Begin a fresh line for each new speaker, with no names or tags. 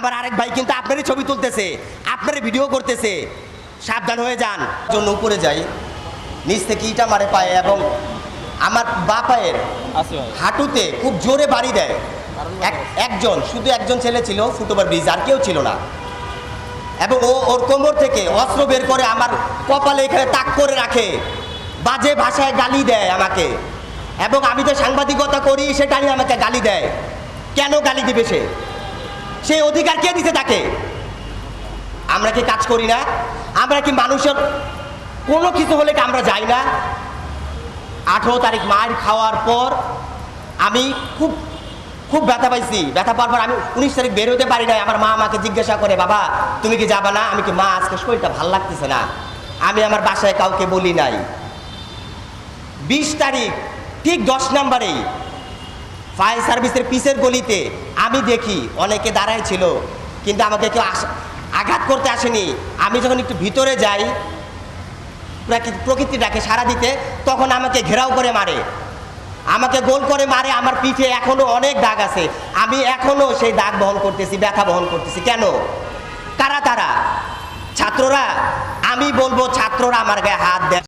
আমার আরেক ভাই কিন্তু আপনারই ছবি তুলতেছে, আপনারই ভিডিও করতেছে, সাবধান হয়ে যান। জন্য উপরে যাই, নিচ থেকে ইটা মারে পায়ে এবং আমার বা পায়ের হাঁটুতে খুব জোরে বাড়ি দেয়। একজন, শুধু একজন ছেলে ছিল, ফুটওভার ব্রিজ, আর কেউ ছিল না। এবং ওর কোমর থেকে অস্ত্র বের করে আমার কপালে এখানে তাক করে রাখে, বাজে ভাষায় গালি দেয় আমাকে। এবং আমি যে সাংবাদিকতা করি সেটা নিয়ে আমাকে গালি দেয়। কেন গালি দিবে সে? সেই অধিকার কে দিতে তাকে? আমরা কি কাজ করি না? আমরা কি মানুষের কোনো কিছু হলে কি আমরা যাই না? 18 তারিখ মার খাওয়ার পর আমি খুব খুব ব্যথা পাইছি। ব্যথা পাওয়ার পর আমি 19 তারিখ বের হতে পারি নাই। আমার মা আমাকে জিজ্ঞাসা করে, বাবা তুমি কি যাবা না? আমি কি, মা আজকে শরীরটা ভালো লাগতেছে না। আমি আমার বাসায় কাউকে বলি নাই। 20 তারিখ ঠিক 10 নম্বরেই ফায়ার সার্ভিসের পিসের গলিতে আমি দেখি অনেকে দাঁড়ায় ছিল, কিন্তু আমাকে কেউ আঘাত করতে আসেনি। আমি যখন একটু ভিতরে যাই, প্রকৃতি ডাকে সাড়া দিতে, তখন আমাকে ঘেরাও করে মারে, আমাকে গোল করে মারে। আমার পিঠে এখনো অনেক দাগ আছে, আমি এখনো সেই দাগ বহন করতেছি, ব্যথা বহন করতেছি। কেন? কারা তারা? ছাত্ররা? আমি বলবো ছাত্ররা আমার গায়ে হাত দেয়।